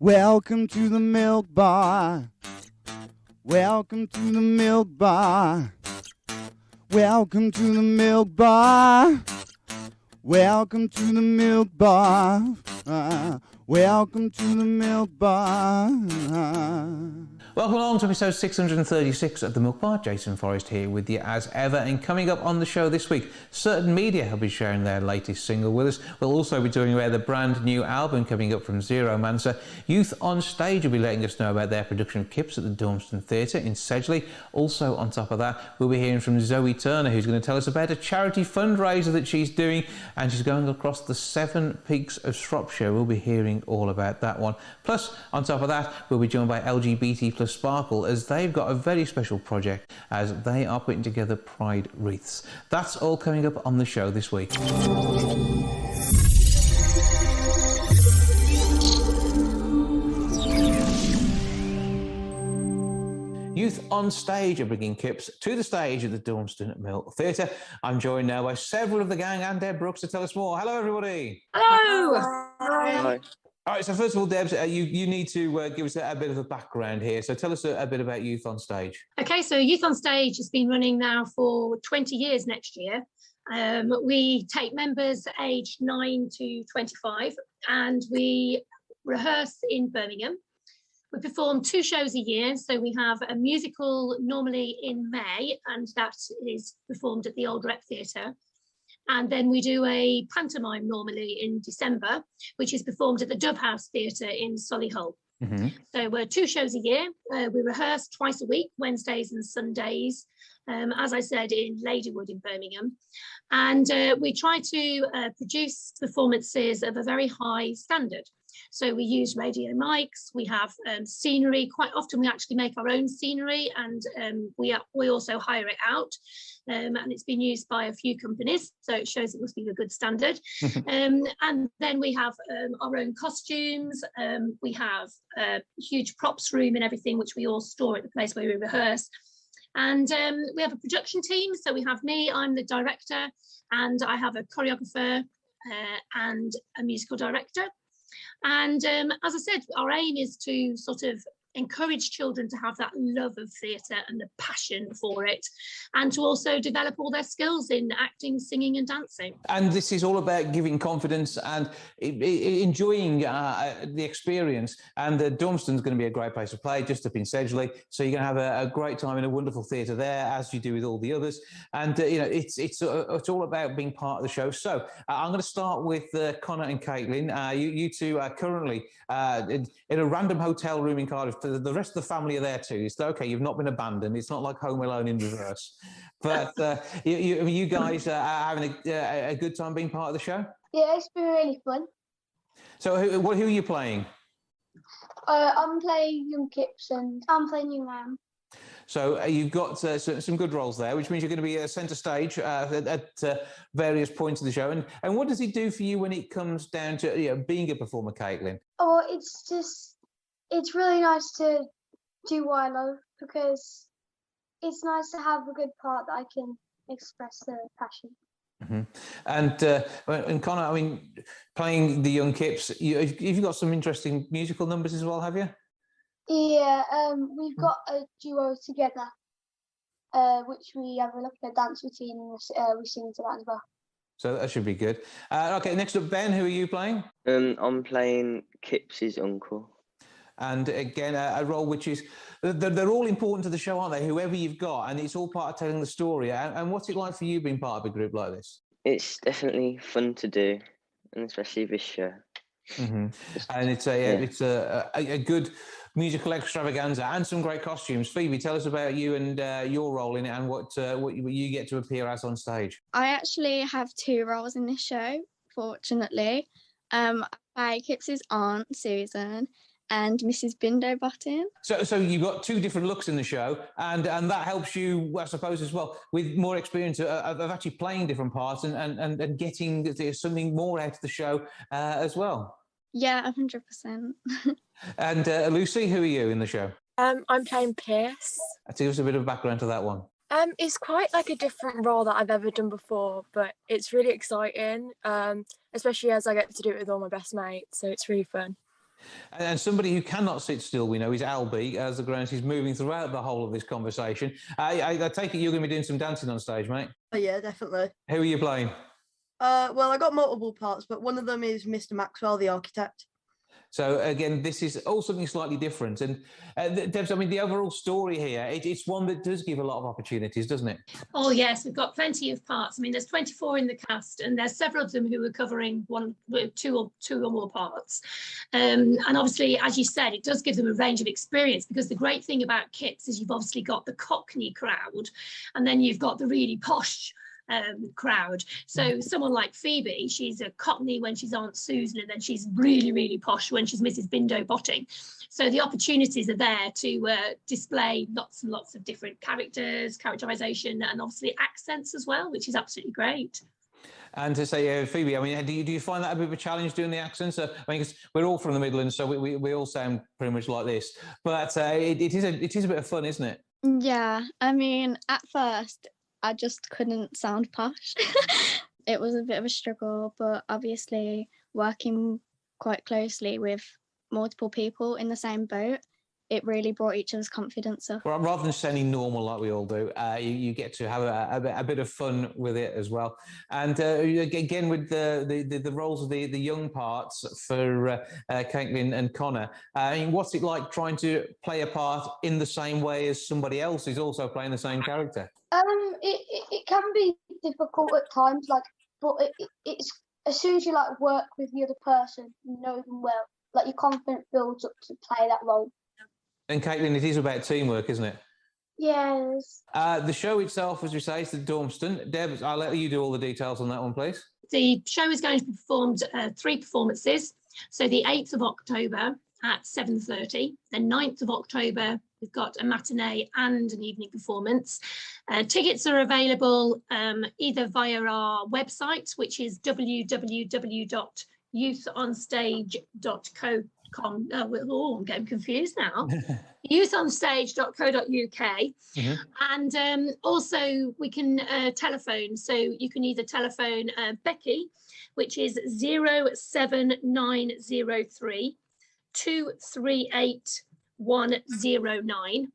Welcome to the milk bar. Welcome to the milk bar. Welcome to the milk bar. Welcome to the milk bar. Welcome to the milk bar. Welcome along to episode 636 of The Milk Bar. Jason Forrest here with you as ever. And coming up on the show this week, Certain Media will be sharing their latest single with us. We'll also be doing the brand new album coming up from Zeromancer. Youth on Stage will be letting us know about their production of KIPPS at the Dormston Theatre in Sedgley. Also on top of that, we'll be hearing from Zoe Turner, who's going to tell us about a charity fundraiser that she's doing, and she's going across the 7 peaks of Shropshire. We'll be hearing all about that one. Plus, on top of that, we'll be joined by LGBT plus Sparkle, as they've got a very special project as they are putting together Pride Wreaths. That's all coming up on the show this week. Youth on Stage are bringing KIPPS to the stage at the Dormston Mill Theatre. I'm joined now by several of the gang and Deb Brooks to tell us more. Hello, everybody. Hello. Hi. All right, so first of all, Debs, you need to give us a bit of a background here. So tell us a bit about Youth on Stage. Okay, so Youth on Stage has been running now for 20 years next year. We take members aged 9 to 25 and we rehearse in Birmingham. We perform 2 shows a year. So we have a musical normally in May, and that is performed at the Old Rep Theatre. And then we do a pantomime normally in December, which is performed at the Dove House Theatre in Solihull. Mm-hmm. So we're 2 shows a year. We rehearse twice a week, Wednesdays and Sundays, as I said, in Ladywood in Birmingham. And we try to produce performances of a very high standard. So we use radio mics, we have scenery. Quite often we actually make our own scenery, and we also hire it out. And it's been used by a few companies, so it shows it must be a good standard. And then we have our own costumes. We have a huge props room and everything, which we all store at the place where we rehearse. And we have a production team. So we have me, I'm the director, and I have a choreographer and a musical director. And as I said, our aim is to sort of encourage children to have that love of theatre and the passion for it, and to also develop all their skills in acting, singing and dancing. And this is all about giving confidence and enjoying the experience. And Dormston's going to be a great place to play, just up in Sedgley, so you're going to have a great time in a wonderful theatre there, as you do with all the others. And it's all about being part of the show. So I'm going to start with Connor and Caitlin. You two are currently in a random hotel room in Cardiff. The rest of the family are there too. It's okay, you've not been abandoned. It's not like Home Alone in reverse. But you guys are having a good time being part of the show? Yeah, it's been really fun. So who are you playing? I'm playing young KIPPS and I'm playing young Am. So you've got some good roles there, which means you're going to be centre stage at various points of the show. And what does it do for you when it comes down to being a performer, Caitlin? Oh, it's really nice to do what I love, because it's nice to have a good part that I can express the passion. Mm-hmm. And Connor, I mean, playing the young KIPPS, you've got some interesting musical numbers as well, have you? Yeah, we've got a duo together, which we have a dance routine, and we sing to that as well. So that should be good. Okay, next up, Ben, who are you playing? I'm playing KIPPS' uncle. And again, a role which is, they're all important to the show, aren't they? Whoever you've got, and it's all part of telling the story. And what's it like for you being part of a group like this? It's definitely fun to do, and especially this show. Mm-hmm. And it's a good musical extravaganza and some great costumes. Phoebe, tell us about you and your role in it, and what you get to appear as on stage. I actually have 2 roles in this show, fortunately. I play KIPPS' aunt, Susan, and Mrs. Bindobottom. So you've got 2 different looks in the show, and that helps you, I suppose, as well, with more experience of actually playing different parts and getting something more out of the show as well. Yeah, 100%. And Lucy, who are you in the show? I'm playing Pierce. Tell us a bit of background to that one. It's quite like a different role that I've ever done before, but it's really exciting, especially as I get to do it with all my best mates, so it's really fun. And somebody who cannot sit still, we know, is Albie, as the grounds he's moving throughout the whole of this conversation. I take it you're going to be doing some dancing on stage, mate? Oh, yeah, definitely. Who are you playing? Well, I got multiple parts, but one of them is Mr. Maxwell, the architect. So again, this is all something slightly different. And Debs, I mean, the overall story here, it's one that does give a lot of opportunities, doesn't it? Oh, yes, we've got plenty of parts. I mean, there's 24 in the cast, and there's several of them who are covering two or more parts. And obviously, as you said, it does give them a range of experience, because the great thing about KIPPS is you've obviously got the Cockney crowd, and then you've got the really posh crowd. So someone like Phoebe, she's a Cockney when she's Aunt Susan, and then she's really, really posh when she's Mrs. Bindo Botting. So the opportunities are there to display lots and lots of different characterization, and obviously accents as well, which is absolutely great. And to say, Phoebe, I mean, do you find that a bit of a challenge doing the accents? I mean, cause we're all from the Midlands, so we all sound pretty much like this. But it is a bit of fun, isn't it? Yeah, I mean, at first, I just couldn't sound posh. It was a bit of a struggle, but obviously working quite closely with multiple people in the same boat, it really brought each other's confidence up. Well, rather than sounding normal like we all do, you get to have a bit of fun with it as well. And again, with the roles of the young parts for Caitlin and Connor, I mean, what's it like trying to play a part in the same way as somebody else who's also playing the same character? It can be difficult at times, but it's as soon as you work with the other person, you know them well, your confidence builds up to play that role. And Caitlin, it is about teamwork, isn't it? Yes. The show itself, as we say, is the Dormston. Deb, I'll let you do all the details on that one, please. The show is going to be performed 3 performances. So the 8th of October at 7:30, the 9th of October, we've got a matinee and an evening performance. Tickets are available either via our website, which is www.youthonstage.co.com. I'm getting confused now. youthonstage.co.uk. And also we can telephone. So you can either telephone Becky, which is 07903 238 109,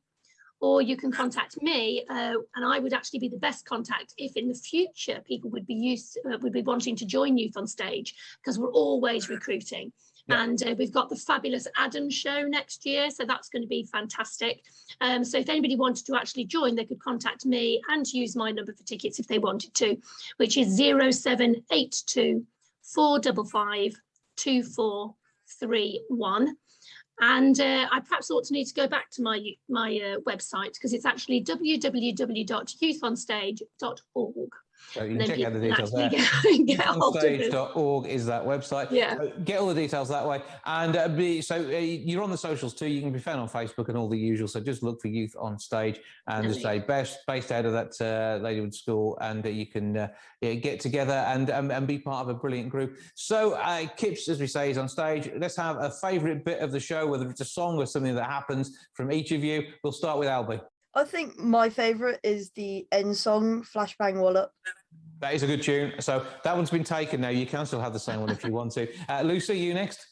or you can contact me, and I would actually be the best contact if in the future people would be wanting to join Youth on Stage, because we're always recruiting. Yeah. And we've got the fabulous Adam show next year, so that's going to be fantastic. So if anybody wanted to actually join, they could contact me and use my number for tickets if they wanted to, which is 0782 455 2431. And I perhaps ought to need to go back to my website, because it's actually www.youthonstage.org. So you can check out the details there. Youthonstage.org is that website. Yeah. So get all the details that way. And you're on the socials too. You can be found on Facebook and all the usual. So just look for Youth on Stage, and as I say, based out of that Ladywood School, and you can get together and be part of a brilliant group. So KIPPS, as we say, is on stage. Let's have a favourite bit of the show, whether it's a song or something that happens from each of you. We'll start with Albie. I think my favourite is the end song, Flashbang Wallop. That is a good tune. So that one's been taken now. You can still have the same one if you want to. Lucy, you next?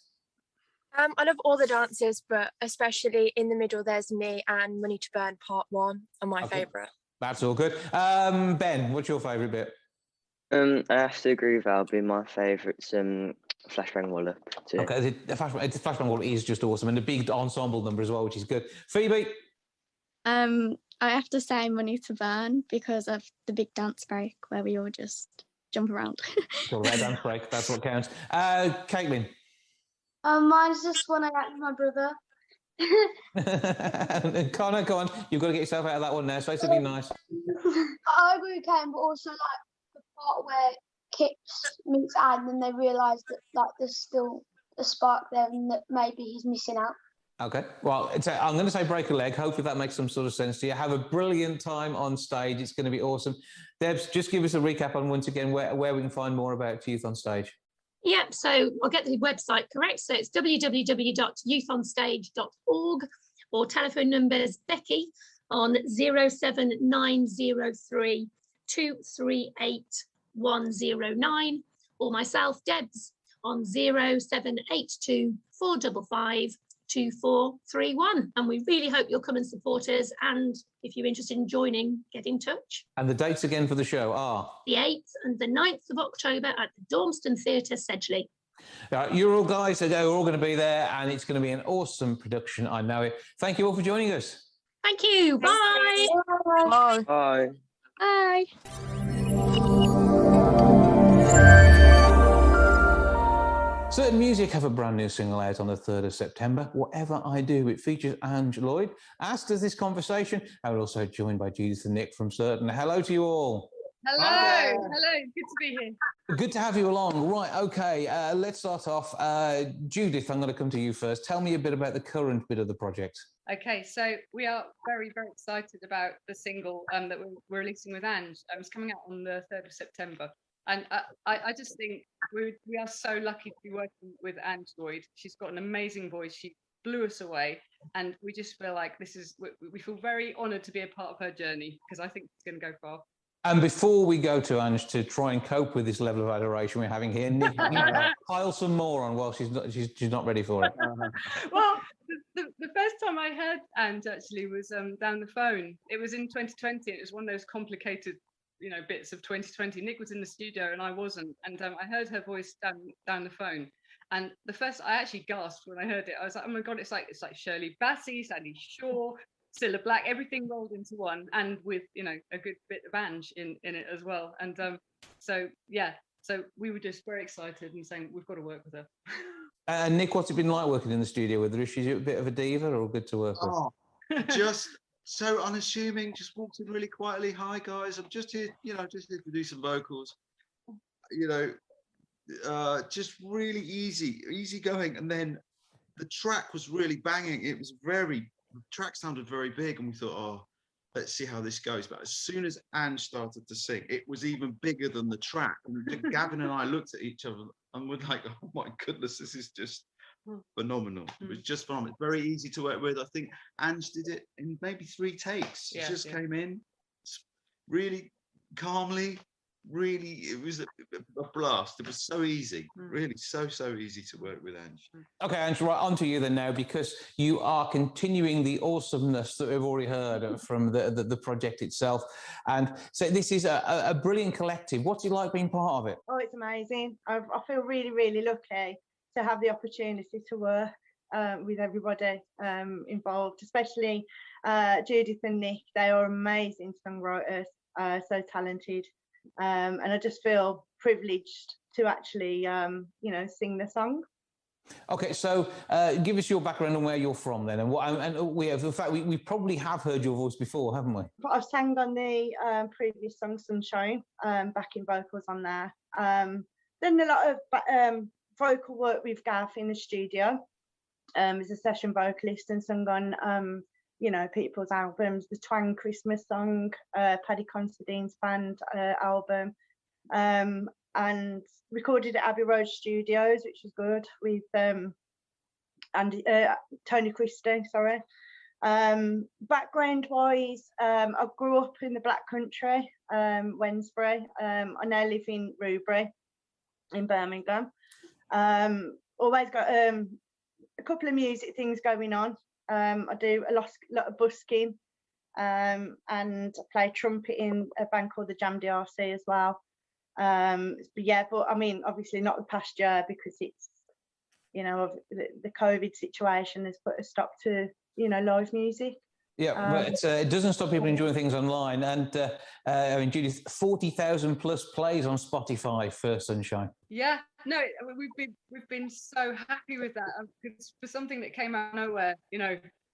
I love all the dances, but especially in the middle, there's Me and Money to Burn Part 1 are my favourite. That's all good. Ben, what's your favourite bit? I have to agree with Albie. My favourite's Flashbang Wallop too. Okay, the Flashbang Wallop is just awesome, and a big ensemble number as well, which is good. Phoebe? I have to say Money to Burn, because of the big dance break where we all just jump around. All right, dance break, that's what counts. Caitlin? Mine's just when I act with my brother. Connor, go on. You've got to get yourself out of that one now. Say something nice. I agree with Ken, but also the part where KIPPS meets Anne and they realise that there's still a spark there and that maybe he's missing out. Okay, well, I'm going to say break a leg. Hopefully that makes some sort of sense to you. Have a brilliant time on stage. It's going to be awesome. Debs, just give us a recap on once again where we can find more about Youth on Stage. Yep, so I'll get the website correct. So it's www.youthonstage.org, or telephone numbers Becky on 07903 238 109, or myself, Debs, on 0782 455 2431. And we really hope you'll come and support us. And if you're interested in joining, get in touch. And the dates again for the show are? The 8th and the 9th of October at the Dormston Theatre, Sedgley. You're all guys, we're all going to be there, and it's going to be an awesome production, I know it. Thank you all for joining us. Thank you. Bye. Bye. Bye. Bye. Certain Music have a brand new single out on the 3rd of September, Whatever I Do. It features Ange Lloyd, as does this conversation, and we're also joined by Judith and Nick from Certain. Hello to you all. Hello, hello, good to be here. Good to have you along. Right, okay, let's start off. Judith, I'm going to come to you first. Tell me a bit about the current bit of the project. Okay, so we are very, very excited about the single that we're releasing with Ange. It's coming out on the 3rd of September. And I just think we are so lucky to be working with Ange Lloyd. She's got an amazing voice. She blew us away. And we just feel like we feel very honoured to be a part of her journey, because I think it's going to go far. And before we go to Ange to try and cope with this level of adoration we're having here, Nick, pile some more on while she's not ready for it. Well, the first time I heard Ange actually was down the phone. It was in 2020. It was one of those complicated, bits of 2020. Nick was in the studio and I wasn't, and I heard her voice down the phone. And I actually gasped when I heard it. I was like, oh my God, it's like Shirley Bassey, Sandy Shaw, Cilla Black, everything rolled into one, and with a good bit of Ange in it as well. And so we were just very excited and saying we've got to work with her. Nick, what's it been like working in the studio with her? Is she a bit of a diva or good to work with? Just so unassuming. Just walked in really quietly. Hi guys, I'm just here, just here to do some vocals. Just really easy going. And then the track was really banging. The track sounded very big, and we thought, oh, let's see how this goes. But as soon as Ange started to sing, it was even bigger than the track. And Gavin and I looked at each other and were like, oh my goodness, this is just phenomenal. It was just phenomenal. Very easy to work with. I think Ange did it in maybe 3 takes. She just came in really calmly. Really, it was a blast. It was so easy, really so easy to work with Ange. Okay, Ange, right on to you then now, because you are continuing the awesomeness that we've already heard from the project itself. And so this is a brilliant collective. What's it like being part of it? Oh, it's amazing. I feel really, really lucky to have the opportunity to work with everybody involved, especially Judith and Nick. They are amazing songwriters, so talented. And I just feel privileged to actually, sing the song. Okay, so give us your background and where you're from then, and we have. In fact, we probably have heard your voice before, haven't we? I've sang on the previous song, Sunshine, backing vocals on there. Done a lot of vocal work with Gav in the studio as a session vocalist, and sung on people's albums, the Twang Christmas song, Paddy Considine's band album, and recorded at Abbey Road Studios, which was good, with Tony Christie, sorry. Background wise, I grew up in the Black Country, Wednesbury. I now live in Rubery in Birmingham. Always got a couple of music things going on. I do a lot of busking, and I play trumpet in a band called the Jam DRC as well. But I mean, obviously not the past year, because it's, the COVID situation has put a stop to, live music. Yeah, but it doesn't stop people enjoying things online. And I mean, Judith, 40,000 plus plays on Spotify for Sunshine. Yeah, no, we've been so happy with that. Because for something that came out of nowhere,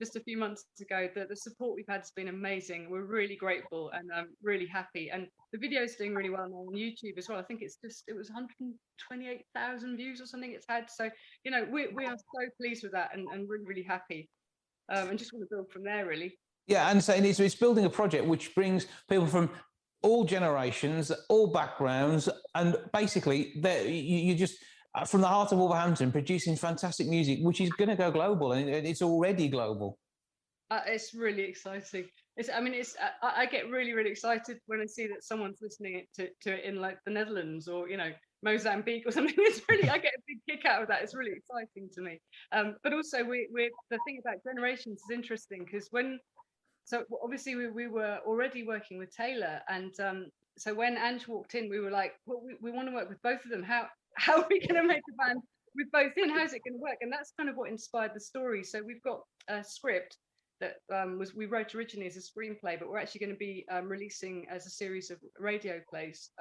just a few months ago, the support we've had has been amazing. We're really grateful and really happy. And the video's doing really well now on YouTube as well. I think it was 128,000 views or something it's had. So, we are so pleased with that and really, really happy. And just want to build from there, really. Yeah, and so it's building a project which brings people from all generations, all backgrounds, and basically you just from the heart of Wolverhampton producing fantastic music, which is going to go global, and it's already global. It's really exciting. I get really, really excited when I see that someone's listening to it in like the Netherlands or Mozambique or something. It's really, I get a big kick out of that. It's really exciting to me. But also, we're the thing about generations is interesting because so obviously we were already working with Taylor, and so when Ange walked in, we were like, well, we want to work with both of them. How are we going to make a band with both in? How's it going to work? And that's kind of what inspired the story. So we've got a script that we wrote originally as a screenplay, but we're actually going to be releasing as a series of radio plays.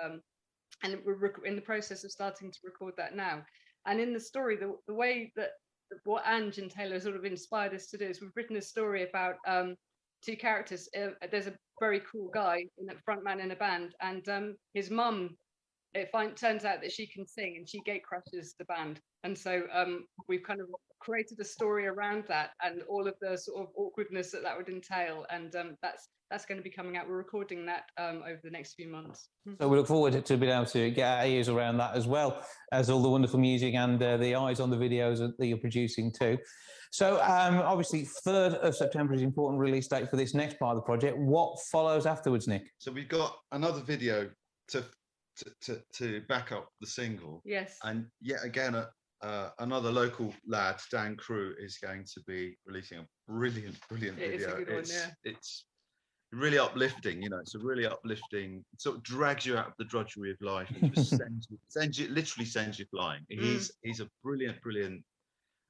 And we're in the process of starting to record that now. And in the story, the way that what Ange and Taylor sort of inspired us to do is we've written a story about two characters. There's a very cool guy, front man in a band, and his mum, turns out that she can sing and she gate crashes the band. And so we've kind of created a story around that and all of the sort of awkwardness that would entail. And that's going to be coming out. We're recording that over the next few months. So we look forward to being able to get our ears around that as well as all the wonderful music and the eyes on the videos that you're producing too. So obviously 3rd of September is an important release date for this next part of the project. What follows afterwards, Nick? So we've got another video to back up the single. Yes. And yet again, another local lad, Dan Crew, is going to be releasing a brilliant video. It's a good one, yeah. It's really uplifting, it's a really uplifting, it sort of drags you out of the drudgery of life and just literally sends you flying. He's a brilliant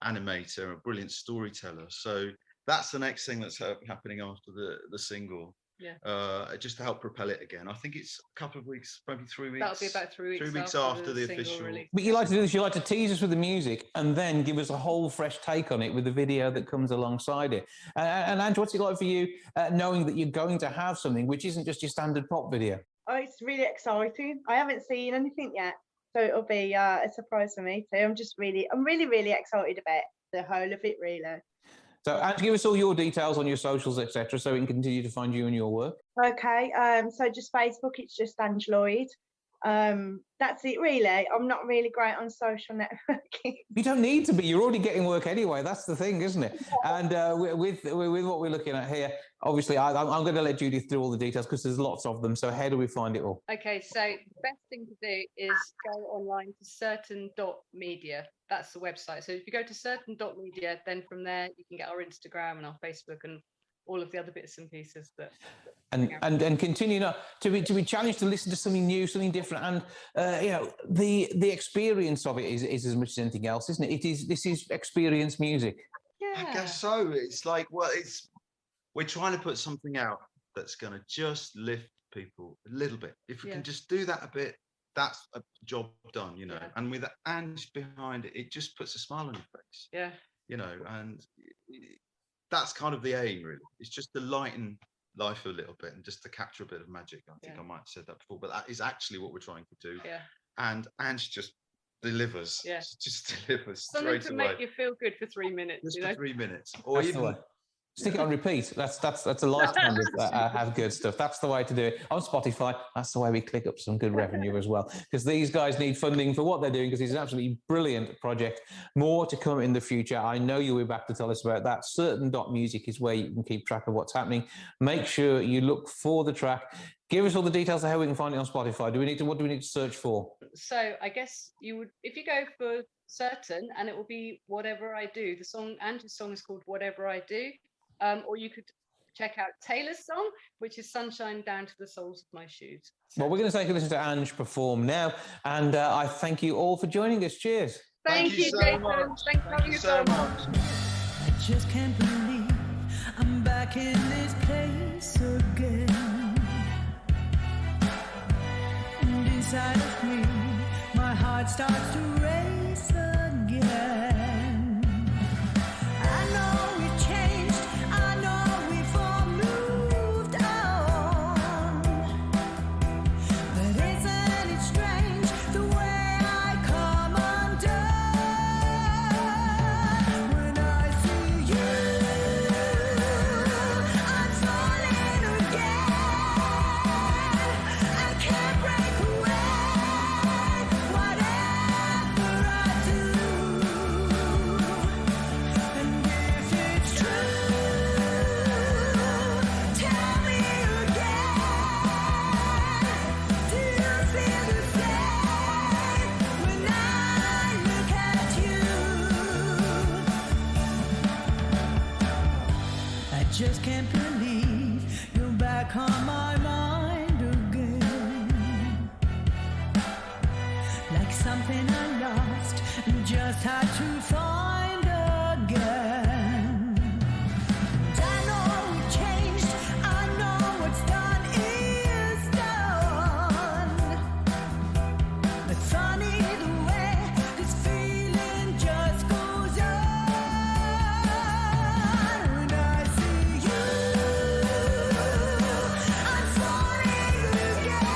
animator, a brilliant storyteller. So that's the next thing that's happening after the single. Yeah. Just to help propel it again. I think it's a couple of weeks, maybe 3 weeks. That'll be about 3 weeks. 3 weeks after the official release. But you like to do this, you like to tease us with the music and then give us a whole fresh take on it with the video that comes alongside it. And Ange, what's it like for you knowing that you're going to have something which isn't just your standard pop video? Oh, it's really exciting. I haven't seen anything yet, so it'll be a surprise for me too. I'm really excited about the whole of it, really. So, Ange, give us all your details on your socials, etc., so we can continue to find you and your work. Okay, so just Facebook, it's just Ange Lloyd. That's it, really. I'm not really great on social networking. You don't need to be. You're already getting work anyway. That's the thing, isn't it? And with what we're looking at here, obviously, I'm going to let Judith do all the details because there's lots of them. So how do we find it all? Okay, so the best thing to do is go online to certain.media. That's the website. So if you go to certain.media, then from there you can get our Instagram and our Facebook and all of the other bits and pieces that and continue to be challenged to listen to something new, something different, and the experience of it is as much as anything else, isn't it? This is experience music. Yeah, I guess so. It's like, we're trying to put something out that's going to just lift people a little bit. If we can just do that a bit, that's a job done, Yeah. And with Ange behind it, it just puts a smile on your face. Yeah. And that's kind of the aim, really. It's just to lighten life a little bit and just to capture a bit of magic. I think I might have said that before, but that is actually what we're trying to do. Yeah. And Ange just delivers. Yeah. Just delivers Something straight to away. make you feel good for 3 minutes. Just for 3 minutes. Or That's even... the way. Stick it on repeat. That's a lifetime of have good stuff. That's the way to do it. On Spotify, that's the way we click up some good revenue as well. Because these guys need funding for what they're doing, because it's an absolutely brilliant project. More to come in the future. I know you'll be back to tell us about that. Certain.music is where you can keep track of what's happening. Make sure you look for the track. Give us all the details of how we can find it on Spotify. What do we need to search for? So I guess you would, if you go for Certain, and it will be Whatever I Do. The song, Ange's song, is called Whatever I Do. Or you could check out Taylor's song, which is Sunshine Down to the Soles of My Shoes. Well, we're going to take a listen to Ange perform now, and I thank you all for joining us. Cheers. Thank you, so much. Thanks for having us on. I just can't believe I'm back in this place again. And inside of me, my heart starts to race again. I know we've changed. I know we've all moved on. But isn't it strange the way I come undone when I see you? I'm falling again. I can't break away. Whatever just can't believe you're back on my mind again. Like something I lost and just had to find again. And I know we've changed, I know what's done is done. But funny the way this feeling just goes on. When I see you, I'm falling again.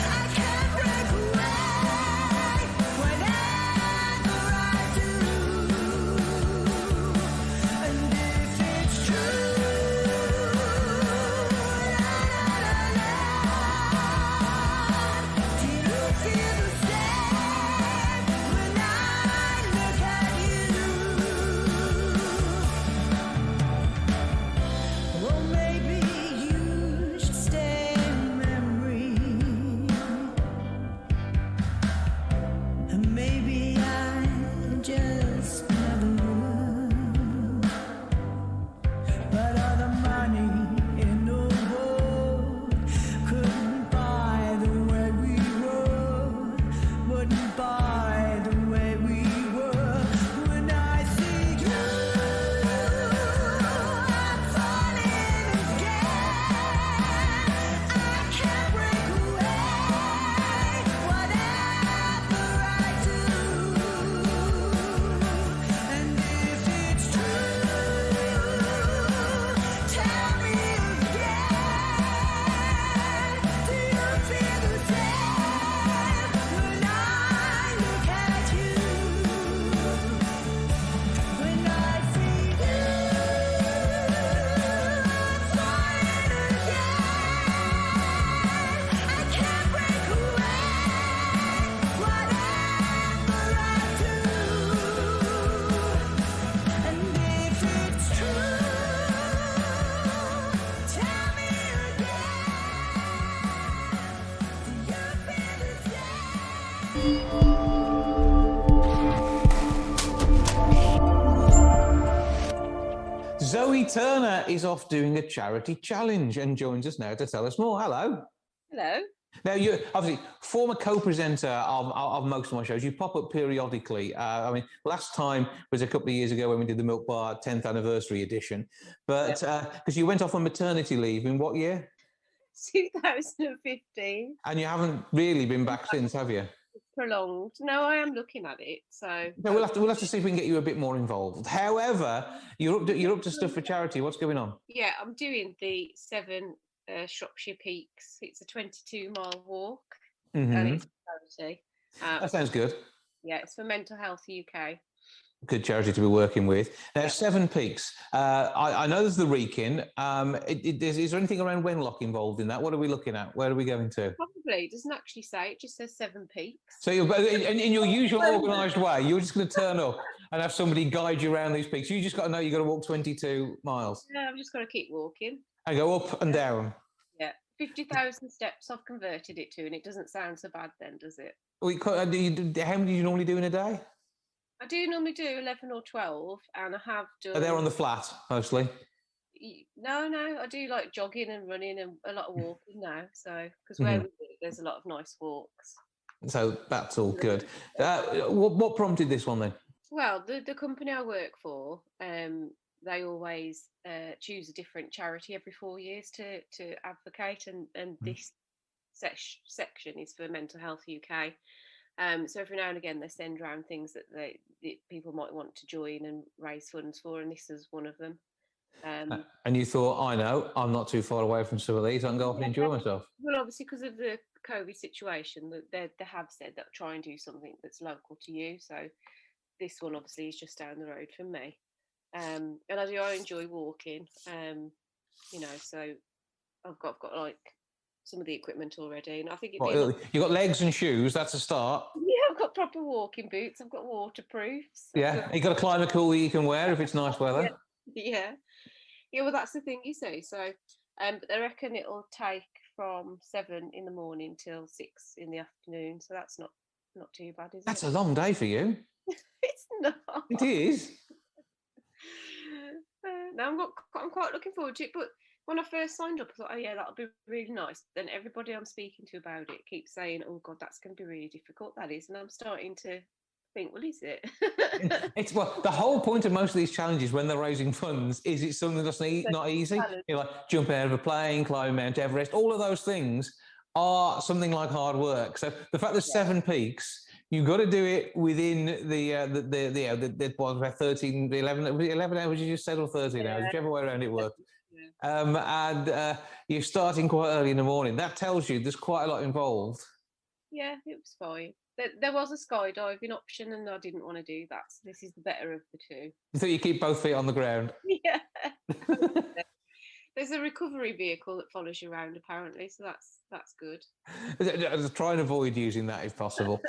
I can't break away whenever I do. And if it's true, do you feel the same when I look at you? Or maybe you should stay in memory. And maybe I just never would. But all the money in the world couldn't buy the way we were, wouldn't buy the way we were. When I see you, I'm falling again. I can't break away, whatever I do. And if it's true, tell me again. Do you feel the same when I look at you? When I see you, I'm falling again. I can't break away, whatever I do. And if it's true, tell me again. Do you feel the same? Zoe Turner is off doing a charity challenge and joins us now to tell us more. Hello. Hello. Now, you're obviously former co-presenter of most of my shows. You pop up periodically. I mean, last time was a couple of years ago when we did the Milk Bar 10th anniversary edition. But because you went off on maternity leave in what year? 2015. And you haven't really been back since, have you? Prolonged. No, I am looking at it. So No, we'll have to see if we can get you a bit more involved. However, you're up to stuff for charity. What's going on? yeah, I'm doing the 7 Shropshire Peaks. It's a 22-mile walk, and it's a charity. That sounds good. Yeah, it's for Mental Health UK. Good charity to be working with. Now, 7 peaks. I know there's the Wreaking. Is there anything around Wenlock involved in that? What are we looking at? Where are we going to? Probably. It doesn't actually say. It just says 7 peaks. So you're, in your usual organised way, you're just going to turn up and have somebody guide you around these peaks. You just got to know you've got to walk 22 miles. Yeah, I've just got to keep walking. And go up and down. Yeah, 50,000 steps I've converted it to, and it doesn't sound so bad then, does it? How many do you normally do in a day? I do normally do 11 or 12, and I have done... Are they on the flat, mostly? No, I do like jogging and running and a lot of walking now. So, because where we live, there's a lot of nice walks. So that's all good. What prompted this one then? Well, the company I work for, they always choose a different charity every 4 years to advocate, and this section is for Mental Health UK. So every now and again they send around things that people might want to join and raise funds for, and this is one of them. And you thought, I know, I'm not too far away from some of these, I can go off and enjoy myself. Well, obviously because of the COVID situation, they have said that try and do something that's local to you. So this one obviously is just down the road from me. And I enjoy walking, so I've got like some of the equipment already, and I think you've got legs and shoes. That's a start. Yeah, I've got proper walking boots. I've got waterproofs. Yeah, you've got a climber cool that you can wear if it's nice weather. Yeah. Well, that's the thing you see. So, but I reckon it'll take from 7 in the morning till 6 in the afternoon. So that's not too bad, is it? That's a long day for you. It's not. It is. No, I'm quite looking forward to it. But when I first signed up, I thought, oh yeah, that'll be really nice. Then everybody I'm speaking to about it keeps saying, oh God, that's going to be really difficult, that is. And I'm starting to think, well, is it? It's well, the whole point of most of these challenges when they're raising funds is it's something that's not easy. You know, like jump out of a plane, climb Mount Everest, all of those things are something like hard work. So the fact there's 7 peaks, you've got to do it within the what, about 11 hours you just said, or 13 hours, whichever way around it worked. And you're starting quite early in the morning. That tells you there's quite a lot involved. Yeah, it was fine. There was a skydiving option, and I didn't want to do that. So this is the better of the two. You think you keep both feet on the ground? Yeah. There's a recovery vehicle that follows you around, apparently, so that's good. Try and avoid using that if possible.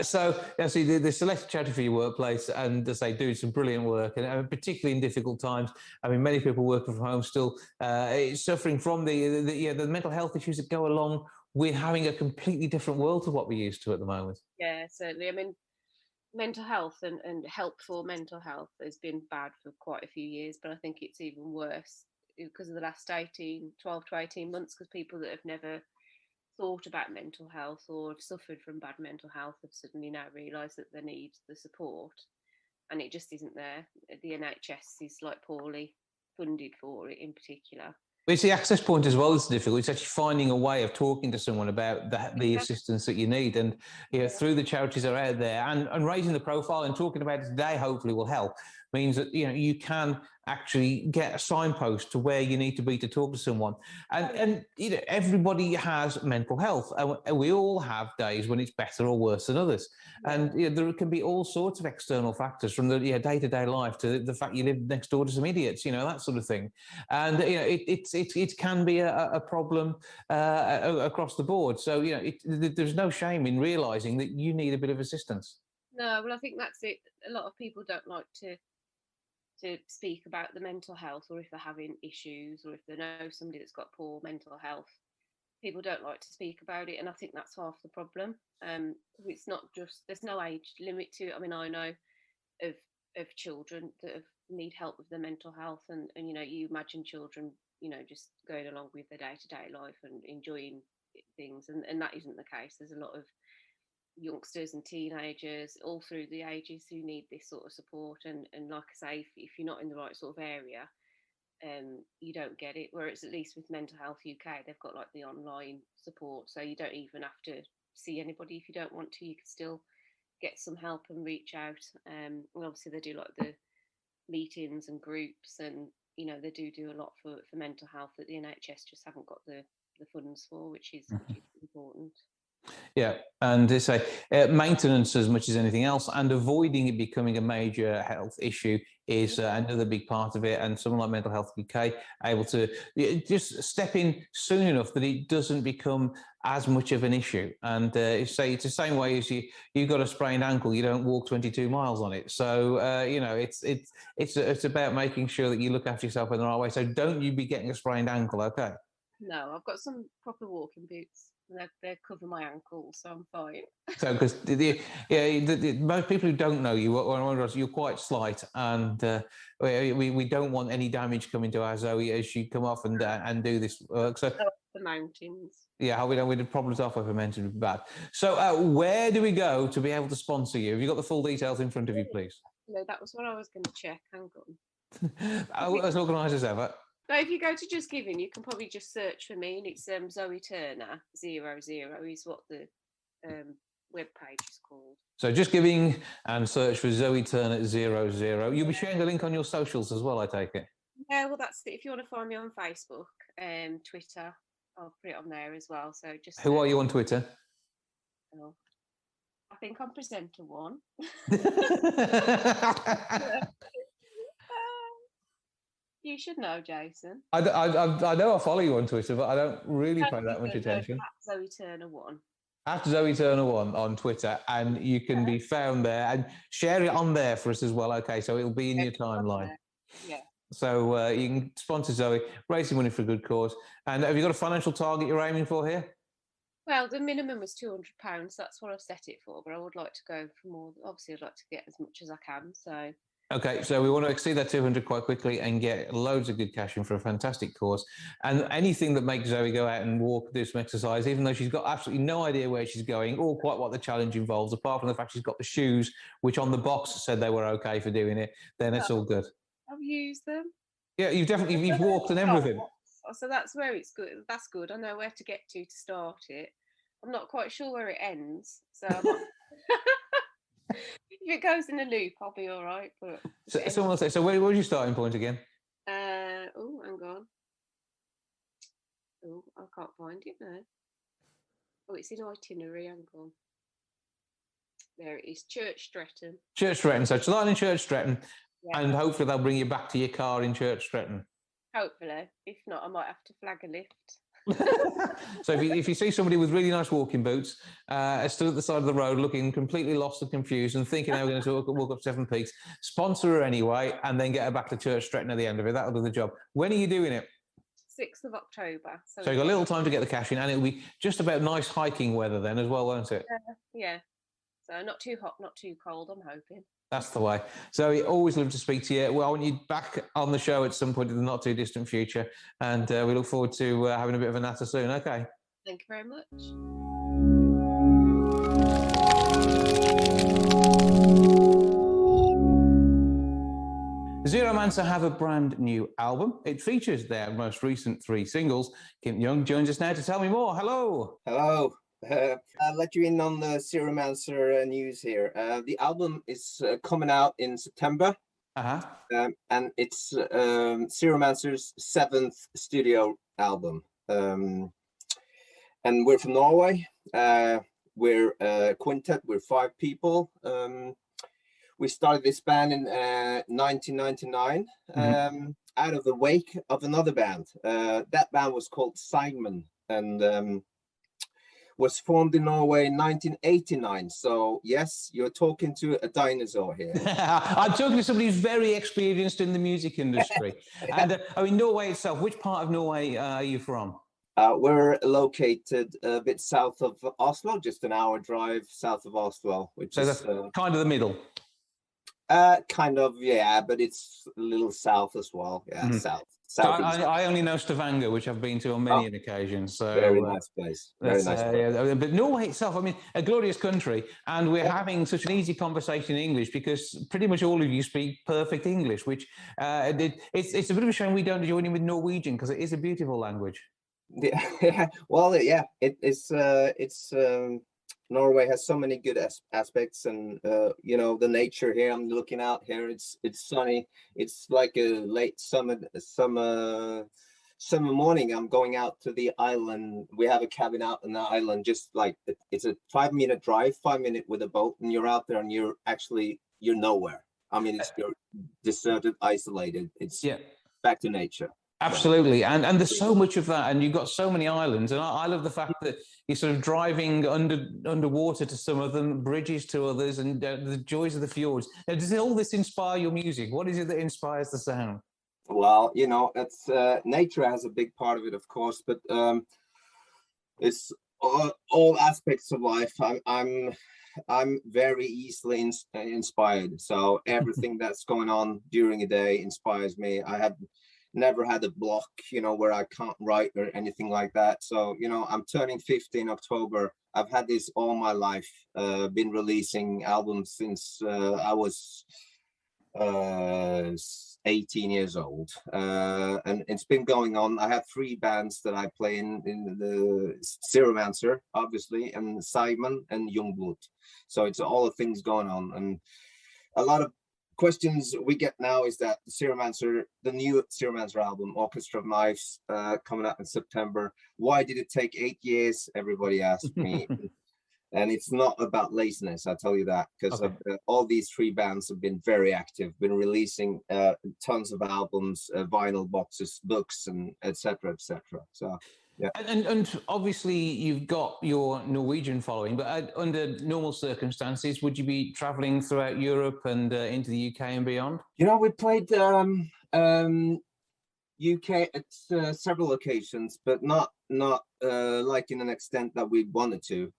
So, see, the selected charity for your workplace, and as they do some brilliant work, and particularly in difficult times. I mean, many people working from home still suffering from the mental health issues that go along with having a completely different world to what we're used to at the moment. Yeah, certainly. I mean, mental health and help for mental health has been bad for quite a few years, but I think it's even worse because of the last 12 to 18 months, because people that have never thought about mental health or have suffered from bad mental health have suddenly now realised that they need the support, and it just isn't there. The NHS is like poorly funded for it in particular. But it's the access point as well that's difficult. It's actually finding a way of talking to someone about the assistance that you need. And through the charities that are out there and raising the profile and talking about it today, hopefully will help. Means that you can actually get a signpost to where you need to be to talk to someone. And everybody has mental health. And we all have days when it's better or worse than others. And there can be all sorts of external factors, from the day-to-day life to the fact you live next door to some idiots, that sort of thing. And it can be a problem across the board. So there's no shame in realising that you need a bit of assistance. No, well, I think that's it. A lot of people don't like to speak about the mental health, or if they're having issues, or if they know somebody that's got poor mental health. People don't like to speak about it, and I think that's half the problem. It's not just, there's no age limit to it. I mean, I know of children that need help with their mental health, and you imagine children just going along with their day-to-day life and enjoying things, and that isn't the case. There's a lot of youngsters and teenagers all through the ages who need this sort of support, and like I say, if you're not in the right sort of area, you don't get it. Whereas at least with Mental Health UK, they've got like the online support, so you don't even have to see anybody if you don't want to. You can still get some help and reach out. And obviously they do like the meetings and groups, and they do a lot for mental health that the NHS just haven't got the funds for, which is important. Yeah, and they say maintenance as much as anything else, and avoiding it becoming a major health issue is another big part of it. And someone like Mental Health UK able to just step in soon enough that it doesn't become as much of an issue. And say it's the same way as you've got a sprained ankle, you don't walk 22 miles on it. So it's about making sure that you look after yourself in the right way. So don't you be getting a sprained ankle, okay? No, I've got some proper walking boots. They cover my ankles, so I'm fine. So, because most people who don't know you, you're quite slight, and we don't want any damage coming to our Zoe as she come off and do this work. So the mountains. Yeah, we did problems off if I mentioned it bad. So, where do we go to be able to sponsor you? Have you got the full details in front of you, please? No, that was what I was going to check. Hang on. As organised as ever. No, if you go to Just Giving, you can probably just search for me, and it's Zoe Turner 00 is what the web page is called. So Just Giving and search for Zoe Turner 00. You'll be sharing a link on your socials as well, I take it. Yeah, well, that's it. If you want to find me on Facebook, Twitter, I'll put it on there as well. So just. Who are you on Twitter? Oh, I think I'm presenter one. You should know, Jason. I know I follow you on Twitter, but I don't really pay that much attention. Zoe Turner 1. At Zoe Turner 1 on Twitter, and you can be found there, and share it on there for us as well. Okay, so it'll be in your timeline. Yeah. So you can sponsor Zoe, raising money for a good cause. And have you got a financial target you're aiming for here? Well, the minimum was £200. That's what I've set it for, but I would like to go for more. Obviously, I'd like to get as much as I can. So. Okay, so we want to exceed that 200 quite quickly and get loads of good cash in for a fantastic cause. And anything that makes Zoe go out and walk, do some exercise, even though she's got absolutely no idea where she's going or quite what the challenge involves, apart from the fact she's got the shoes, which on the box said they were okay for doing it, then it's all good. I've used them. Yeah, you've walked and everything. So that's where it's good. That's good. I know where to get to start it. I'm not quite sure where it ends, so I'm not... if it goes in a loop, I'll be all right. But Someone will say, so where's your starting point again? Oh, hang on. Oh, I can't find it now. Oh, it's in itinerary. Hang on. There it is. Church Stretton. Church Stretton. So starting in Church Stretton, and hopefully they'll bring you back to your car in Church Stretton. Hopefully. If not, I might have to flag a lift. So if you see somebody with really nice walking boots stood at the side of the road looking completely lost and confused and thinking how we're going to walk up Seven Peaks, sponsor her anyway and then get her back to Church Stretton at the end of it. That'll do the job. When are you doing it? 6th of October. So you've got a little time to get the cash in, and it'll be just about nice hiking weather then as well, won't it? Yeah. So not too hot, not too cold, I'm hoping. That's the way. So always love to speak to you. Well, I want you back on the show at some point in the not too distant future, and we look forward to having a bit of a natter soon. Okay. Thank you very much. Zeromancer have a brand new album. It features their most recent 3 singles. Kim Young joins us now to tell me more. Hello. Hello. I'll let you in on the Zeromancer news here. The album is coming out in September. And it's Zeromancer's 7th studio album. And we're from Norway. We're a quintet. We're 5 people. We started this band in 1999 out of the wake of another band. That band was called Simon, and was formed in Norway in 1989. So yes, you're talking to a dinosaur here. I'm talking to somebody who's very experienced in the music industry. And I mean, Norway itself, which part of Norway are you from? We're located a bit south of Oslo, just an hour drive south of Oslo, which so is that's kind of the middle. Kind of, yeah, but it's a little south as well. Yeah, south. So I only know Stavanger, which I've been to on many an occasion. So very nice place. Very nice place. Yeah, but Norway itself, I mean, a glorious country, and we're having such an easy conversation in English because pretty much all of you speak perfect English, which it's a bit of a shame we don't join in with Norwegian because it is a beautiful language. Yeah, well, yeah, it's Norway has so many good aspects, and you know, the nature here. I'm looking out here. It's sunny. It's like a late summer morning. I'm going out to the island. We have a cabin out on the island. Just like it's a 5-minute drive, 5 minutes with a boat, and you're out there, and you're nowhere. I mean, you're deserted, isolated. It's back to nature. Absolutely, and there's so much of that, and you've got so many islands, and I love the fact that you're sort of driving underwater to some of them, bridges to others, and the joys of the fjords. Now, does all this inspire your music? What is it that inspires the sound? Well, you know, it's nature has a big part of it, of course, but it's all aspects of life. I'm very easily inspired, so everything that's going on during a day inspires me. I have never had a block, you know, where I can't write or anything like that. So, you know, I'm turning 50 in October. I've had this all my life, been releasing albums since I was 18 years old. And it's been going on. I have 3 bands that I play in the Zeromancer, obviously, and Simon and Youngblood. So it's all the things going on. And a lot of questions we get now is that the new Zeromancer album, Orchestra of Knives, coming out in September. Why did it take 8 years? Everybody asked me. And it's not about laziness, I tell you that, because all these 3 bands have been very active, been releasing tons of albums, vinyl boxes, books, and etc. So yeah. And obviously you've got your Norwegian following, but under normal circumstances, would you be traveling throughout Europe and into the UK and beyond? You know, we played UK at several occasions, but not like in an extent that we wanted to.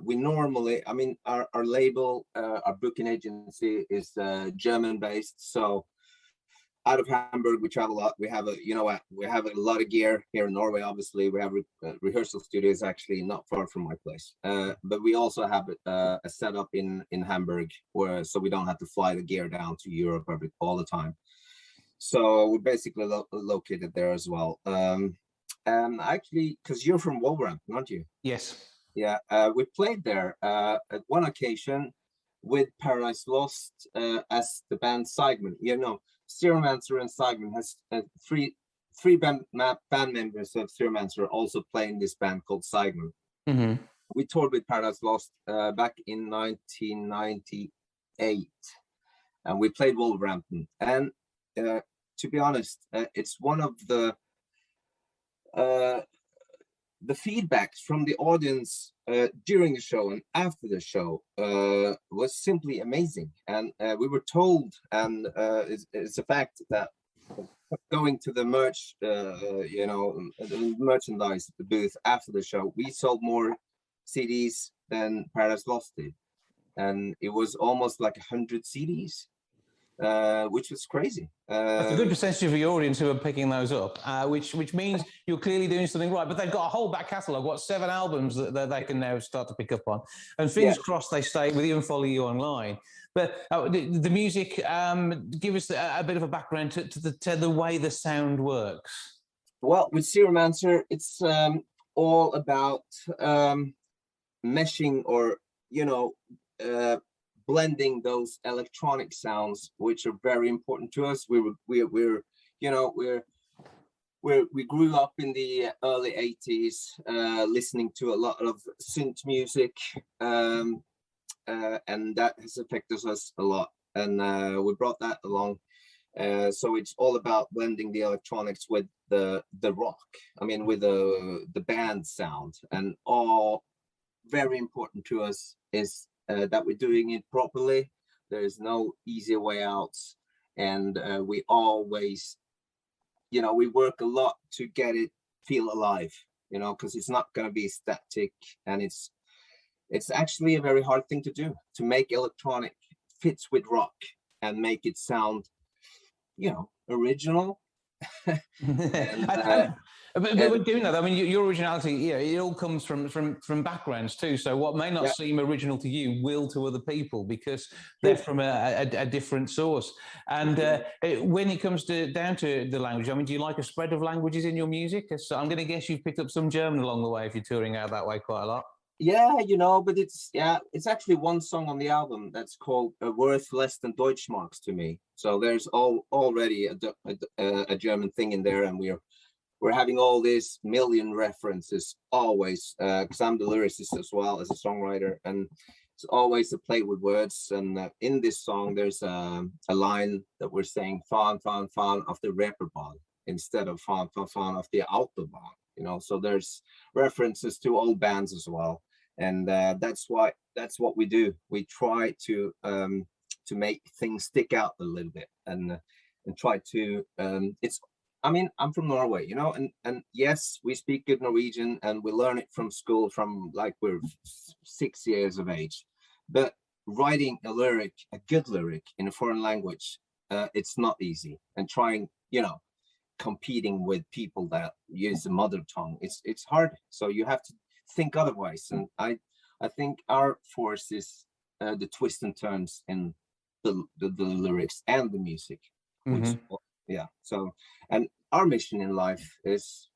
We normally, I mean, our label, our booking agency is German based, so out of Hamburg we travel a lot. We have a lot of gear here in Norway. Obviously, we have rehearsal studios actually not far from my place, but we also have a setup in Hamburg so we don't have to fly the gear down to Europe all the time. So we're basically located there as well. And actually, because you're from Wolverhampton, aren't you? Yes. Yeah, we played there at one occasion with Paradise Lost as the band Segment. You know, Zeromancer and Segment has three band members of Zeromancer also playing this band called Segment. Mm-hmm. We toured with Paradise Lost back in 1998, and we played Wolverhampton. And to be honest, it's one of the feedbacks from the audience during the show and after the show was simply amazing. And we were told, and it's a fact, that going to the merch, the merchandise at the booth after the show, we sold more CDs than Paradise Lost did. And it was almost like 100 CDs. Which was crazy. That's a good percentage of your audience who are picking those up, which means you're clearly doing something right. But they've got a whole back catalogue, 7 albums that they can now start to pick up on. And fingers crossed they stay with you and follow you online. But the music, give us a bit of a background to the way the sound works. Well, with Zeromancer, it's all about meshing or, blending those electronic sounds, which are very important to us. We grew up in the early 80s, listening to a lot of synth music, and that has affected us a lot. And we brought that along. So it's all about blending the electronics with the rock. I mean, with the band sound, and all very important to us is that we're doing it properly. There is no easy way out, and we always, we work a lot to get it feel alive, because it's not going to be static, and it's actually a very hard thing to do, to make electronic fits with rock and make it sound, original. But doing that, I mean, your originality, it all comes from backgrounds too. So what may not seem original to you will to other people, because they're from a different source. And when it comes down to the language, I mean, do you like a spread of languages in your music? So I'm going to guess you've picked up some German along the way if you're touring out that way quite a lot. Yeah, but it's actually one song on the album that's called "Worth Less Than Deutschmarks" to me. So there's already a German thing in there, and we're having all these million references always, because I'm the lyricist as well as a songwriter, and it's always a play with words. And in this song, there's a line that we're saying "fahren, fahren, fahren auf der Reeperbahn" instead of "fahren, fahren, fahren auf der Autobahn." So there's references to old bands as well, and that's what we do. We try to make things stick out a little bit, and try to. I'm from Norway, and yes, we speak good Norwegian, and we learn it from school from like we're 6 years of age. But writing a good lyric in a foreign language, it's not easy. And trying, competing with people that use the mother tongue, it's hard. So you have to think otherwise. And I think our force is the twists and turns in the lyrics and the music. Which, so, and our mission in life is,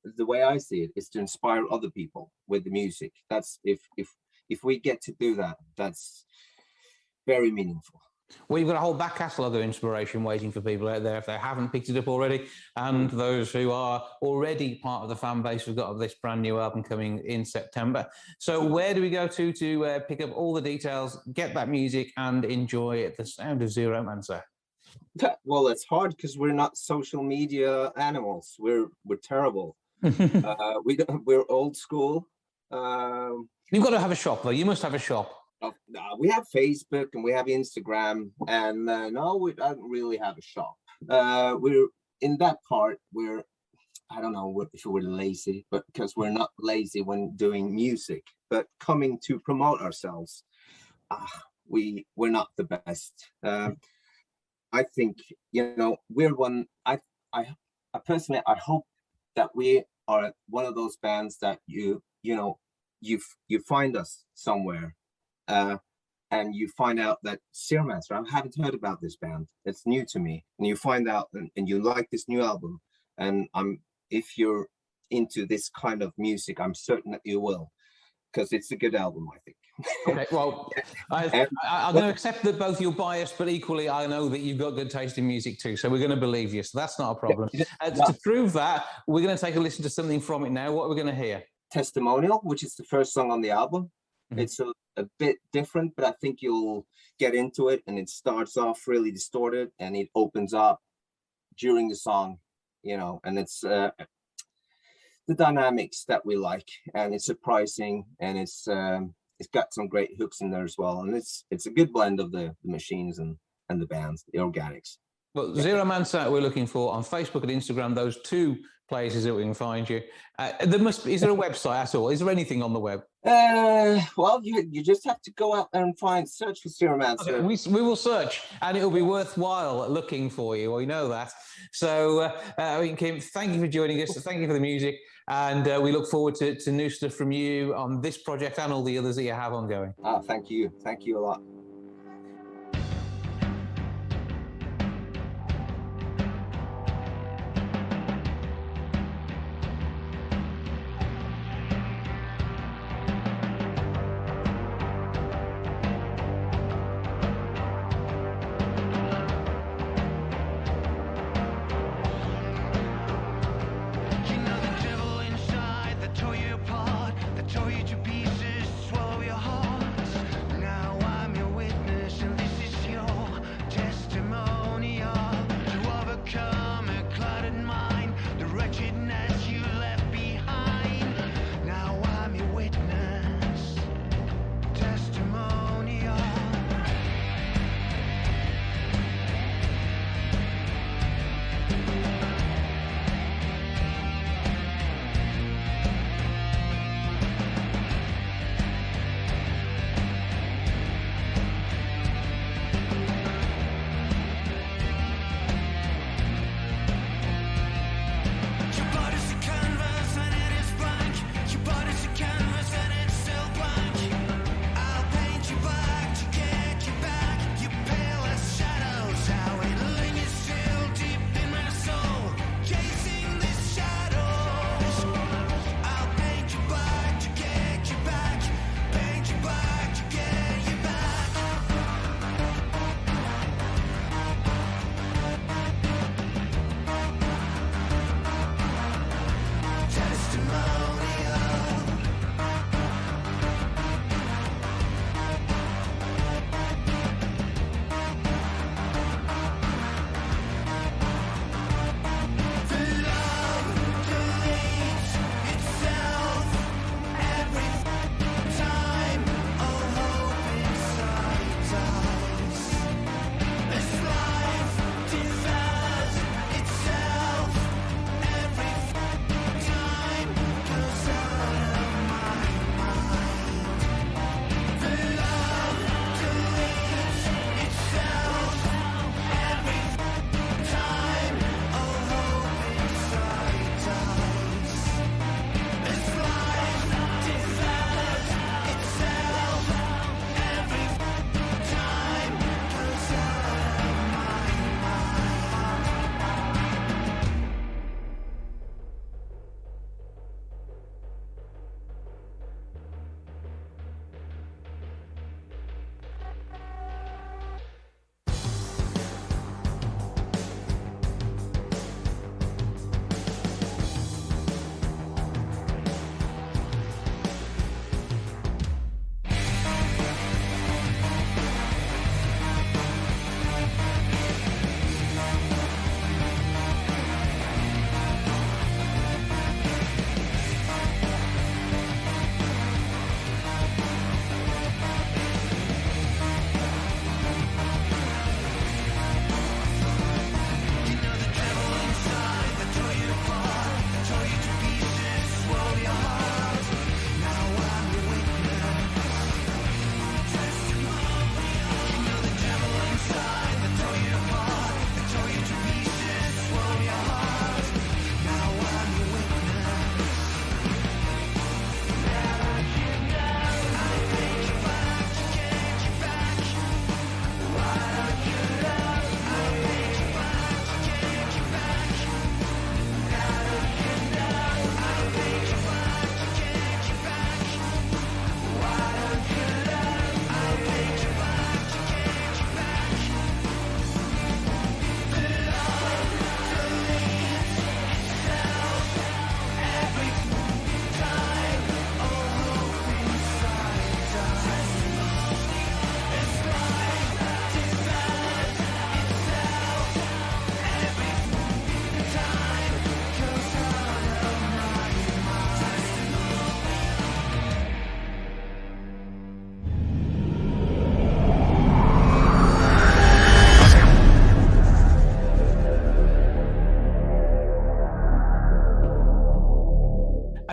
the way I see it, is to inspire other people with the music. That's if we get to do that, that's very meaningful. Well, you've got a whole back catalogue of inspiration waiting for people out there if they haven't picked it up already, and those who are already part of the fan base we've got of this brand new album coming in September. So where do we go to pick up all the details, get that music, and enjoy the sound of Zeromancer? Well, it's hard because we're not social media animals. We're terrible. We're old school. You've got to have a shop, though. You must have a shop. We have Facebook and we have Instagram, and no, we don't really have a shop. We're in that part, I don't know if we're lazy, but because we're not lazy when doing music, but coming to promote ourselves, we're not the best. I think, we're one. I personally, I hope that we are one of those bands that you find us somewhere, and you find out that Zeromancer, I haven't heard about this band. It's new to me, and you find out and you like this new album, and if you're into this kind of music, I'm certain that you will, because it's a good album, I think. Okay, well, I'm going to accept that both you're biased, but equally I know that you've got good taste in music too, so we're going to believe you, so that's not a problem. To prove that, we're going to take a listen to something from it now. What are we going to hear? Testimonial, which is the first song on the album. Mm-hmm. It's a bit different, but I think you'll get into it, and it starts off really distorted, and it opens up during the song, and it's the dynamics that we like, and it's surprising, and it's got some great hooks in there as well, and it's a good blend of the machines and the bands, the organics. Well, Zeromancer we're looking for on Facebook and Instagram, those two places that we can find you. Is there a website at all? Is there anything on the web? Well, you just have to go out there and search for Zeromancer. Okay, we will search, and it'll be worthwhile looking for you. We know that. So, Kim, thank you for joining us. Thank you for the music, and we look forward to new stuff from you on this project and all the others that you have ongoing. Thank you a lot. Tore you to pieces, swallow your heart. Now I'm your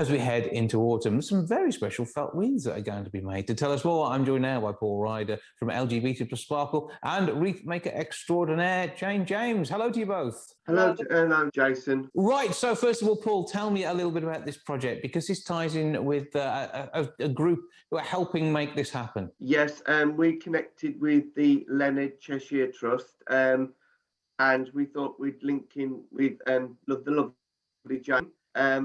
As we head into autumn, some very special felt wreaths that are going to be made. To tell us more, I'm joined now by Paul Ryder from LGBT to Sparkle and wreath maker extraordinaire Jayne James. Hello to you both. Hello, Jason. Right, so first of all, Paul, tell me a little bit about this project, because this ties in with a group who are helping make this happen. Yes, we connected with the Leonard Cheshire Trust, and we thought we'd link in with the lovely Jayne.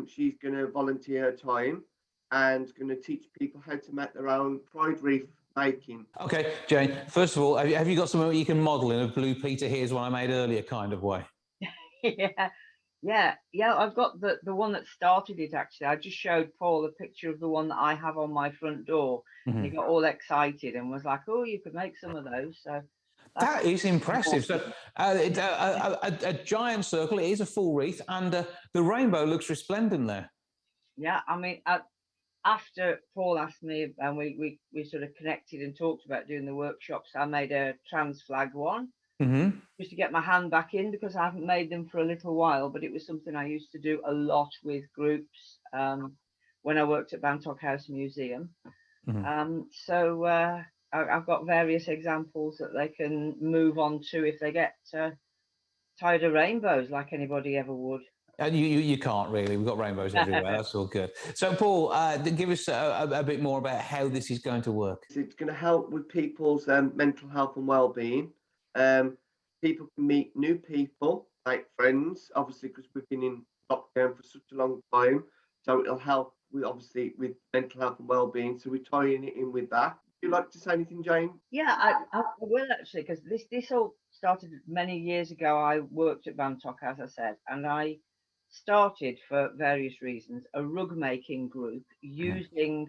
She's going to volunteer her time and going to teach people how to make their own Pride Wreath Making. Okay, Jayne, first of all, have you got something that you can model in a Blue Peter Here's One I Made Earlier kind of way? Yeah. I've got the one that started it, actually. I just showed Paul a picture of the one that I have on my front door. Mm-hmm. And he got all excited and was like, oh, you could make some of those. So that is impressive. So a giant circle, it is a full wreath, and the rainbow looks resplendent there. Yeah, I mean, after Paul asked me and we sort of connected and talked about doing the workshops, I made a trans flag one. Mm-hmm. Just to get my hand back in, because I haven't made them for a little while, but it was something I used to do a lot with groups when I worked at Bantock House Museum. Mm-hmm. So I've got various examples that they can move on to if they get tired of rainbows, like anybody ever would. And you can't really. We've got rainbows everywhere. That's all good. So, Paul, give us a bit more about how this is going to work. It's going to help with people's mental health and well-being. People can meet new people, like friends, obviously, because we've been in lockdown for such a long time. So it'll help with mental health and well-being. So we're tying it in with that. Would you like to say anything, Jayne? Yeah, I will actually, because this all started many years ago. I worked at Bantock, as I said, and I started, for various reasons, a rug making group using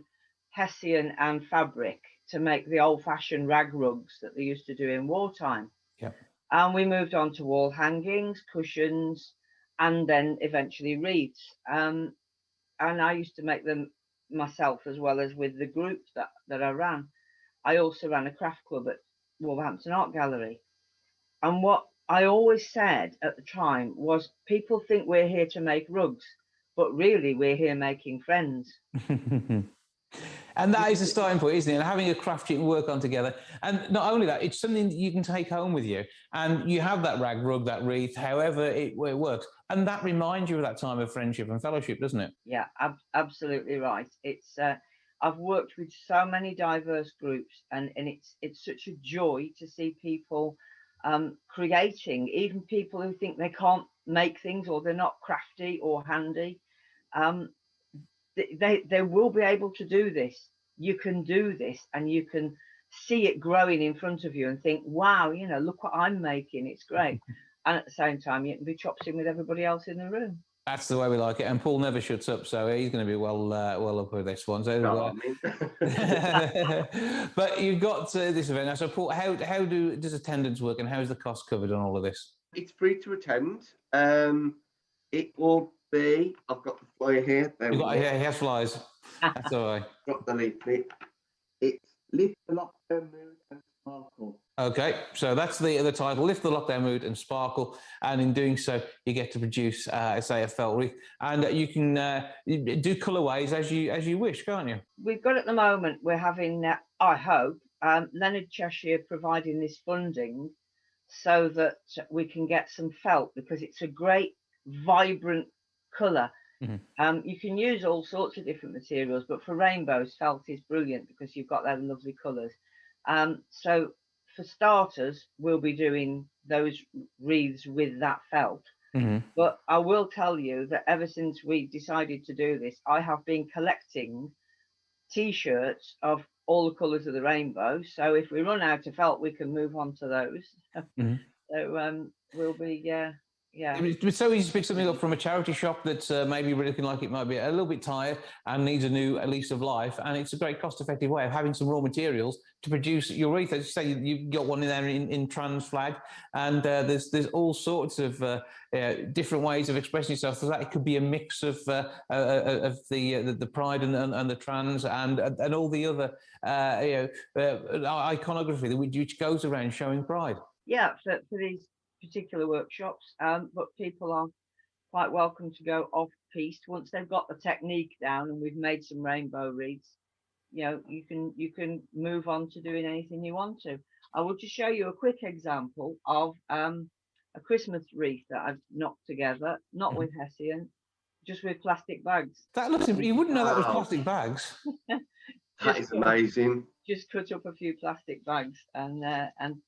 hessian and fabric to make the old-fashioned rag rugs that they used to do in wartime. Yeah. And we moved on to wall hangings, cushions, and then eventually wreaths. And I used to make them myself, as well as with the group that I ran. I also ran a craft club at Wolverhampton Art Gallery. And what I always said at the time was, people think we're here to make rugs, but really we're here making friends. And that is the starting point, isn't it? And having a craft you can work on together. And not only that, it's something that you can take home with you. And you have that rag rug, that wreath, however it works. And that reminds you of that time of friendship and fellowship, doesn't it? Yeah, absolutely right. It's I've worked with so many diverse groups, and it's such a joy to see people creating, even people who think they can't make things or they're not crafty or handy. They will be able to do this. You can do this, and you can see it growing in front of you and think, wow, look what I'm making. It's great. And at the same time, you can be chopped in with everybody else in the room. That's the way we like it. And Paul never shuts up, so he's going to be well up with this one. So, but you've got this event now. So, Paul, how does attendance work, and how is the cost covered on all of this? It's free to attend. It will be. I've got the flyer here. Yeah, he has flyers. That's all right. Got the leaflet. It's Lift the Lockdown Mood and Sparkle. Okay, so that's the title, Lift the Lockdown Mood and Sparkle. And in doing so, you get to produce, say, a felt wreath. And you can do colourways as you wish, can't you? We've got at the moment, we're having, I hope, Leonard Cheshire providing this funding so that we can get some felt, because it's a great, vibrant colour. Mm-hmm. You can use all sorts of different materials, but for rainbows, felt is brilliant because you've got those lovely colours. So for starters, we'll be doing those wreaths with that felt. Mm-hmm. But I will tell you that ever since we decided to do this, I have been collecting T-shirts of all the colours of the rainbow. So if we run out of felt, we can move on to those. Mm-hmm. So we'll be, yeah. It's so easy to pick something up from a charity shop that's maybe looking like it might be a little bit tired and needs a new lease of life. And it's a great cost-effective way of having some raw materials to produce your wreath. As you say, you've got one in there in trans flag, and there's all sorts of different ways of expressing yourself. So that it could be a mix of the pride and the trans and all the other iconography which goes around showing pride. Yeah, for these particular workshops, but people are quite welcome to go off piste once they've got the technique down and we've made some rainbow wreaths. You know, you can move on to doing anything you want to. I will just show you a quick example of a Christmas wreath that I've knocked together, not with Hessian, just with plastic bags. That looks, you wouldn't know that was plastic bags. That is amazing. Just cut up a few plastic bags and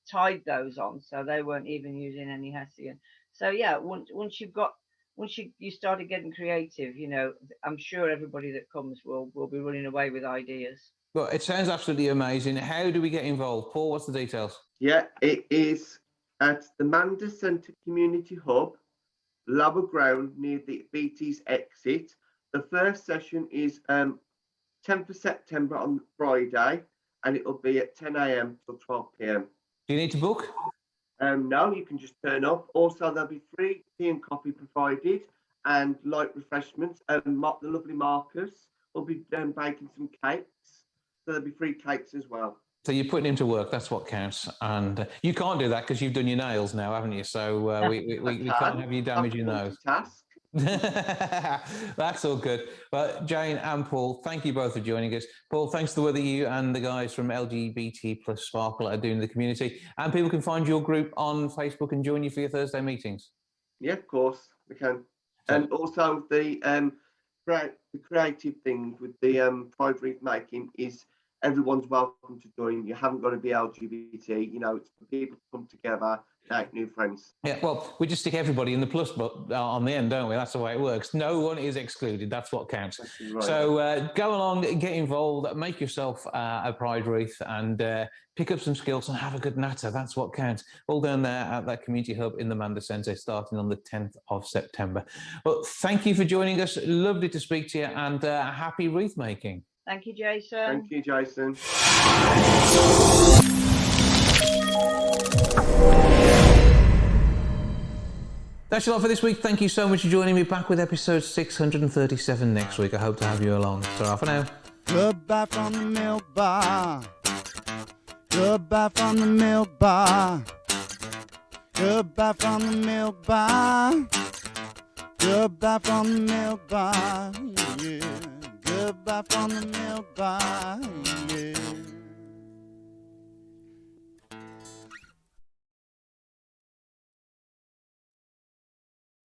tied those on, so they weren't even using any Hessian. So yeah, once you started getting creative, you know, I'm sure everybody that comes will be running away with ideas. Well, it sounds absolutely amazing. How do we get involved? Paul, what's the details? Yeah, it is at the Manda Centre Community Hub, Lower Ground near the BT's exit. The first session is 10th of September on Friday, and it'll be at 10 a.m. till 12 p.m. Do you need to book? No, you can just turn up. Also, there'll be free tea and coffee provided and light refreshments. The lovely Marcus will be baking some cakes. So there'll be free cakes as well. So you're putting him to work, that's what counts. And you can't do that because you've done your nails now, haven't you? So we can't have you damaging those. Task. That's all good. Well, Jayne and Paul, thank you both for joining us. Paul, thanks to the work that you and the guys from LGBT plus Sparkle are doing in the community. And people can find your group on Facebook and join you for your Thursday meetings. Yeah, of course, we can. And also the creative thing with the Pride Wreath Making is everyone's welcome to join. You haven't got to be LGBT, you know, it's for people to come together, make new friends. Yeah, well, we just stick everybody in the plus on the end, don't we? That's the way it works. No one is excluded. That's what counts. Right. So go along, get involved, make yourself a Pride Wreath and pick up some skills and have a good natter. That's what counts. All down there at that community hub in the Manda Centre starting on the 10th of September. Well, thank you for joining us. Lovely to speak to you and happy wreath making. Thank you, Jason. Thank you, Jason. That's a lot for this week. Thank you so much for joining me. Back with episode 637 next week. I hope to have you along. Ta-ra for now. Goodbye from the milk bar. Goodbye from the milk bar. Goodbye from the milk bar. Goodbye from the milk bar. Yeah. Goodbye from the milk bar. Yeah.